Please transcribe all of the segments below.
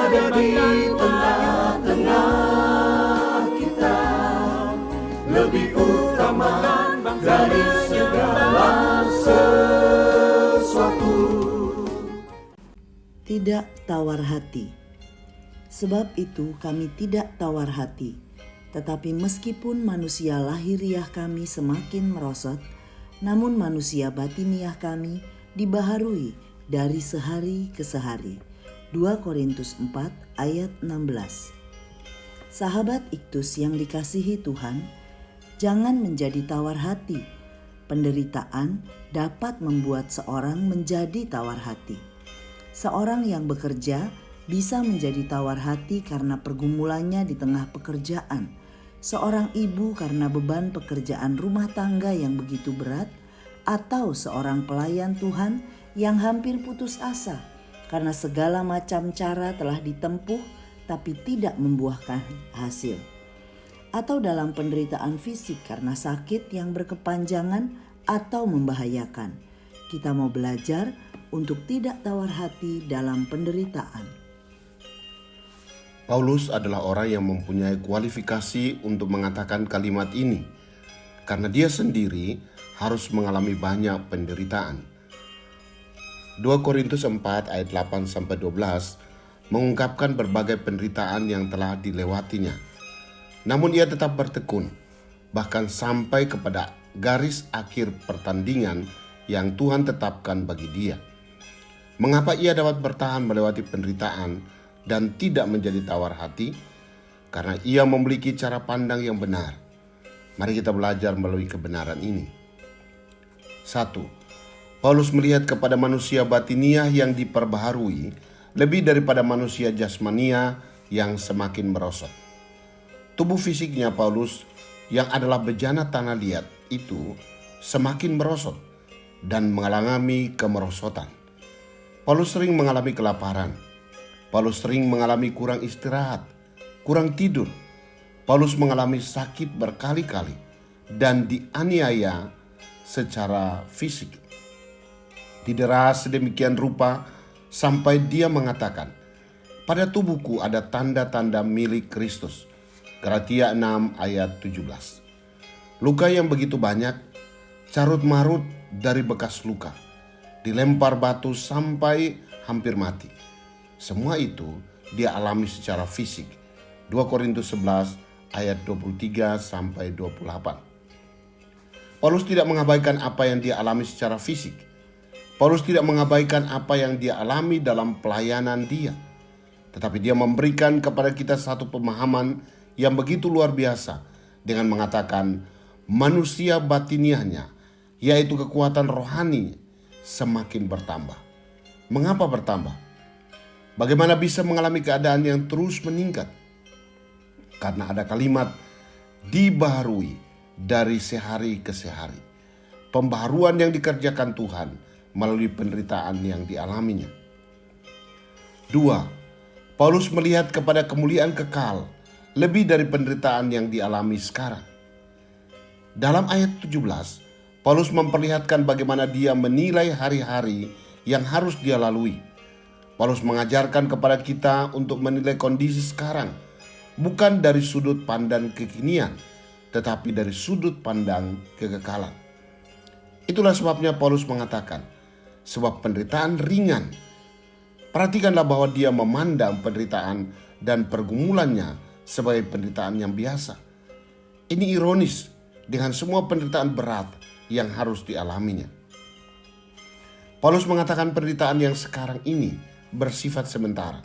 ada di tengah-tengah kita, lebih utama dari segala sesuatu. Tidak tawar hati. Sebab itu kami tidak tawar hati, tetapi meskipun manusia lahiriah kami semakin merosot, namun manusia batiniah kami dibaharui dari sehari ke sehari. 2 Korintus 4 ayat 16. Sahabat Iktus yang dikasihi Tuhan, jangan menjadi tawar hati. Penderitaan dapat membuat seorang menjadi tawar hati. Seorang yang bekerja bisa menjadi tawar hati karena pergumulannya di tengah pekerjaan. Seorang ibu karena beban pekerjaan rumah tangga yang begitu berat, atau seorang pelayan Tuhan yang hampir putus asa karena segala macam cara telah ditempuh tapi tidak membuahkan hasil. Atau dalam penderitaan fisik karena sakit yang berkepanjangan atau membahayakan. Kita mau belajar untuk tidak tawar hati dalam penderitaan. Paulus adalah orang yang mempunyai kualifikasi untuk mengatakan kalimat ini, karena dia sendiri harus mengalami banyak penderitaan. 2 Korintus 4 ayat 8-12 mengungkapkan berbagai penderitaan yang telah dilewatinya. Namun ia tetap bertekun, bahkan sampai kepada garis akhir pertandingan yang Tuhan tetapkan bagi dia. Mengapa ia dapat bertahan melewati penderitaan dan tidak menjadi tawar hati? Karena ia memiliki cara pandang yang benar. Mari kita belajar melalui kebenaran ini. 1. Paulus melihat kepada manusia batiniah yang diperbaharui lebih daripada manusia jasmania yang semakin merosot. Tubuh fisiknya Paulus yang adalah bejana tanah liat itu semakin merosot dan mengalami kemerosotan. Paulus sering mengalami kelaparan. Paulus sering mengalami kurang istirahat, kurang tidur. Paulus mengalami sakit berkali-kali dan dianiaya secara fisik. Didera sedemikian rupa sampai dia mengatakan, pada tubuhku ada tanda-tanda milik Kristus. Galatia 6 ayat 17. Luka yang begitu banyak, carut-marut dari bekas luka, dilempar batu sampai hampir mati. Semua itu dia alami secara fisik. 2 Korintus 11 ayat 23-28. Paulus tidak mengabaikan apa yang dia alami secara fisik. Paulus tidak mengabaikan apa yang dia alami dalam pelayanan dia. Tetapi dia memberikan kepada kita satu pemahaman yang begitu luar biasa dengan mengatakan manusia batiniahnya, yaitu kekuatan rohani, semakin bertambah. Mengapa bertambah? Bagaimana bisa mengalami keadaan yang terus meningkat? Karena ada kalimat dibaharui dari sehari ke sehari. Pembaharuan yang dikerjakan Tuhan melalui penderitaan yang dialaminya. 2. Paulus melihat kepada kemuliaan kekal lebih dari penderitaan yang dialami sekarang. Dalam ayat 17, Paulus memperlihatkan bagaimana dia menilai hari-hari yang harus dia lalui. Paulus mengajarkan kepada kita untuk menilai kondisi sekarang, bukan dari sudut pandang kekinian, tetapi dari sudut pandang kekekalan. Itulah sebabnya Paulus mengatakan, sebab penderitaan ringan. Perhatikanlah bahwa dia memandang penderitaan dan pergumulannya sebagai penderitaan yang biasa. Ini ironis dengan semua penderitaan berat yang harus dialaminya. Paulus mengatakan penderitaan yang sekarang ini bersifat sementara.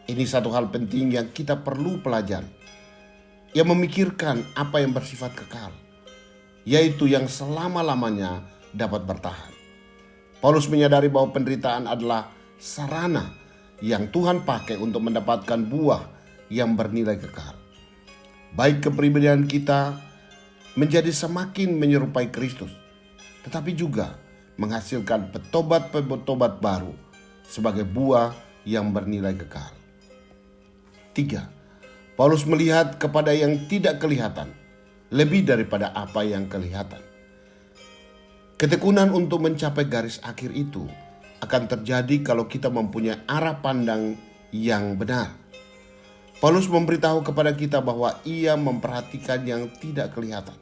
Ini satu hal penting yang kita perlu pelajari. Ia memikirkan apa yang bersifat kekal, yaitu yang selama-lamanya dapat bertahan. Paulus menyadari bahwa penderitaan adalah sarana yang Tuhan pakai untuk mendapatkan buah yang bernilai kekal. Baik kepribadian kita menjadi semakin menyerupai Kristus, tetapi juga menghasilkan petobat-petobat baru sebagai buah yang bernilai kekal. 3. Paulus melihat kepada yang tidak kelihatan lebih daripada apa yang kelihatan. Ketekunan untuk mencapai garis akhir itu akan terjadi kalau kita mempunyai arah pandang yang benar. Paulus memberitahu kepada kita bahwa ia memperhatikan yang tidak kelihatan.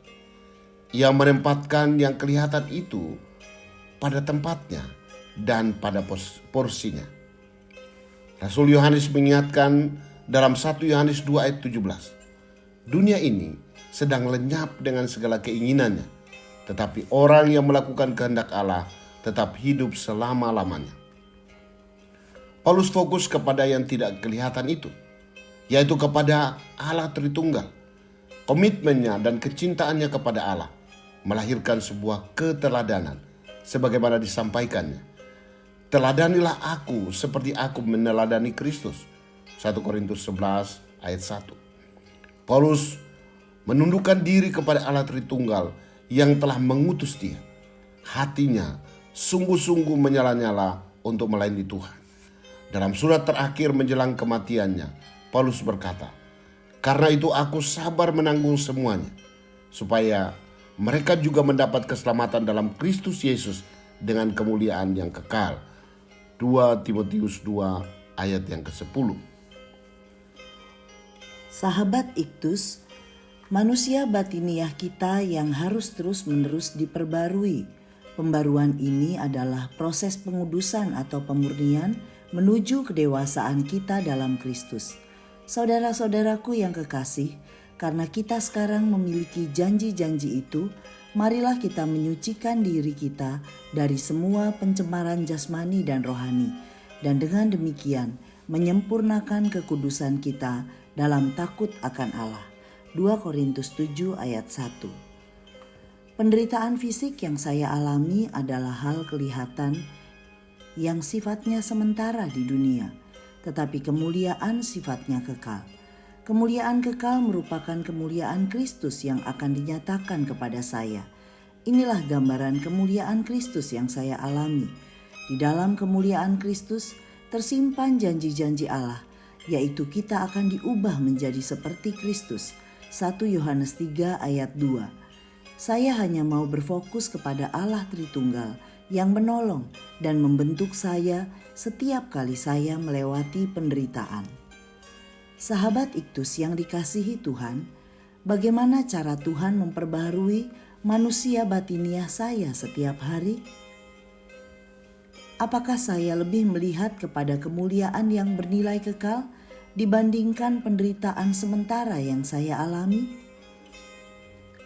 Ia menempatkan yang kelihatan itu pada tempatnya dan pada porsinya. Rasul Yohanes mengingatkan dalam 1 Yohanes 2 ayat 17, dunia ini sedang lenyap dengan segala keinginannya, tetapi orang yang melakukan kehendak Allah tetap hidup selama-lamanya. Paulus fokus kepada yang tidak kelihatan itu, yaitu kepada Allah Tritunggal. Komitmennya dan kecintaannya kepada Allah melahirkan sebuah keteladanan sebagaimana disampaikannya. Teladanilah aku seperti aku meneladani Kristus. 1 Korintus 11 ayat 1. Paulus menundukkan diri kepada Allah Tritunggal yang telah mengutus dia. Hatinya sungguh-sungguh menyala-nyala untuk melayani Tuhan. Dalam surat terakhir menjelang kematiannya, Paulus berkata, karena itu aku sabar menanggung semuanya, supaya mereka juga mendapat keselamatan dalam Kristus Yesus dengan kemuliaan yang kekal. 2 Timotius 2 ayat yang ke-10. Sahabat Iktus, manusia batiniah kita yang harus terus-menerus diperbarui. Pembaruan ini adalah proses pengudusan atau pemurnian menuju kedewasaan kita dalam Kristus. Saudara-saudaraku yang kekasih, karena kita sekarang memiliki janji-janji itu, marilah kita menyucikan diri kita dari semua pencemaran jasmani dan rohani, dan dengan demikian menyempurnakan kekudusan kita dalam takut akan Allah. 2 Korintus 7 ayat 1. Penderitaan fisik yang saya alami adalah hal kelihatan yang sifatnya sementara di dunia, tetapi kemuliaan sifatnya kekal. Kemuliaan kekal merupakan kemuliaan Kristus yang akan dinyatakan kepada saya. Inilah gambaran kemuliaan Kristus yang saya alami. Di dalam kemuliaan Kristus tersimpan janji-janji Allah, yaitu kita akan diubah menjadi seperti Kristus. 1 Yohanes 3 ayat 2. Saya hanya mau berfokus kepada Allah Tritunggal yang menolong dan membentuk saya setiap kali saya melewati penderitaan. Sahabat Iktus yang dikasihi Tuhan, bagaimana cara Tuhan memperbaharui manusia batiniah saya setiap hari? Apakah saya lebih melihat kepada kemuliaan yang bernilai kekal dibandingkan penderitaan sementara yang saya alami?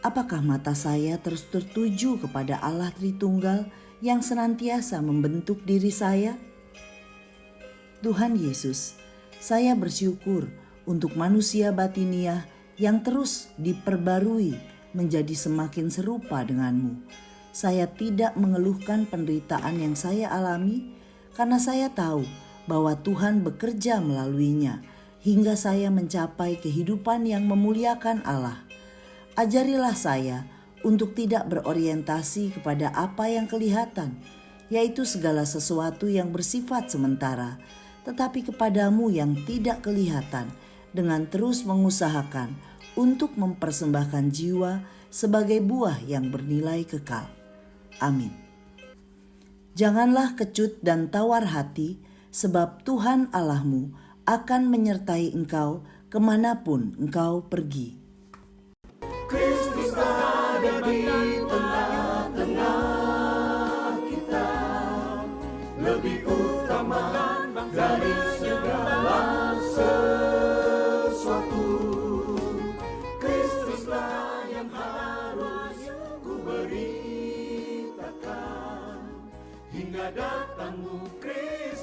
Apakah mata saya terus tertuju kepada Allah Tritunggal yang senantiasa membentuk diri saya? Tuhan Yesus, saya bersyukur untuk manusia batiniah yang terus diperbarui menjadi semakin serupa denganmu. Saya tidak mengeluhkan penderitaan yang saya alami karena saya tahu bahwa Tuhan bekerja melaluinya hingga saya mencapai kehidupan yang memuliakan Allah. Ajarilah saya untuk tidak berorientasi kepada apa yang kelihatan, yaitu segala sesuatu yang bersifat sementara, tetapi kepadamu yang tidak kelihatan, dengan terus mengusahakan untuk mempersembahkan jiwa sebagai buah yang bernilai kekal. Amin. Janganlah kecut dan tawar hati, sebab Tuhan Allahmu akan menyertai engkau kemanapun engkau pergi. Kristus ada di tengah-tengah kita, lebih utama dari segala sesuatu. Kristuslah yang harus ku beritakan hingga datangmu Kristus.